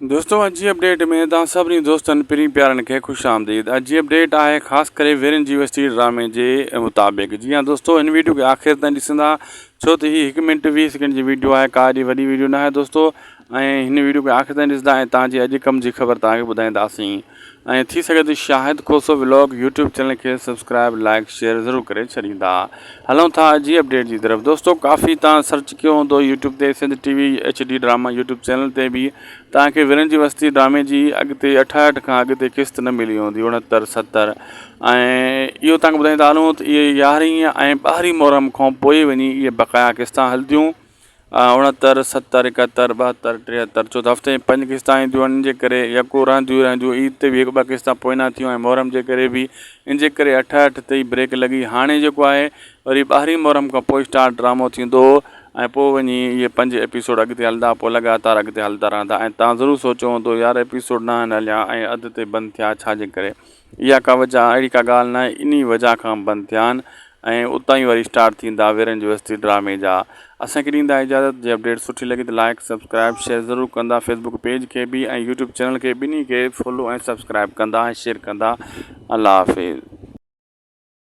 दोस्तों अॼु जी अपडेट में तव्हां सभिनी दोस्तनि पिरी प्यारनि खे ख़ुशि आमदीद। अॼु जी अपडेट आहे ख़ासि करे वीरन जी वस्ती ड्रामे जे मुताबिक़। जी हाँ दोस्तों, इन वीडियो खे आख़िर ताईं ॾिसंदा छो त हीअ 1 मिनट 20 सेकंड जी वीडियो आहे, का एॾी वॾी वीडियो न आहे दोस्तों। ऐं हिन वीडियो खे आख़िर ताईं ॾिसंदा ऐं तव्हांजे अॼु कम जी ख़बर तव्हांखे ॿुधाईंदासीं। ऐं थी सघे त शाहिद खोसो व्लॉग यूट्यूब चैनल खे सब्सक्राइब लाइक शेयर ज़रूरु करे छॾींदा। हलूं था अॼु जी अपडेट जी तरफ़। दोस्तों काफ़ी तव्हां सर्च कयो हूंदो यूट्यूब ते, Sindh TV HD drama YouTube channel ते बि तव्हांखे वीरन जी वस्ती ड्रामे जी अॻिते 68 खां अॻिते क़िस्त न मिली हूंदी, 69 70। ऐं इहो तव्हांखे ॿुधाईंदा हलूं त इहे 11वीं ऐं 12वीं मुहर्रम खां पोइ वञी इहे बक़ाया क़िस्तां हलंदियूं। 69 70 71 72 73 छो त हफ़्ते में 5 क़िस्तां ईंदियूं आहिनि, इन जे करे यको रहंदियूं ईद ते बि 1-2 क़िस्तां पोइना थियूं ऐं मुहर्रम जे करे बि, इन जे करे 68 ते ई ब्रेक लॻी। हाणे जेको आहे वरी 12वीं मुहर्रम खां पोइ स्टार्ट ड्रामो थींदो ऐं पोइ वञी इहे 5 एपिसोड अॻिते हलंदा, पोइ लॻातार अॻिते हलंदा रहंदा। ऐं तव्हां ज़रूरु सोचो हूंदो यार एपिसोड न हलिया ऐं अध ते बंदि थिया छाजे करे। इहा का वजह अहिड़ी का ॻाल्हि न आहे, इन वजह खां बंदि थिया आहिनि ऐं उतां ई वरी स्टार्ट थींदा वीरन जी वस्ती ड्रामे जा। असांखे ॾींदा इजाज़त। जे अपडेट सुठी लॻी त लाइक सब्सक्राइब शेयर ज़रूरु कंदा, फेसबुक पेज खे बि ऐं यूट्यूब चैनल खे ॿिन्ही खे फॉलो ऐं सब्सक्राइब कंदा ऐं शेयर कंदा। अल्लाह हाफ़िज़।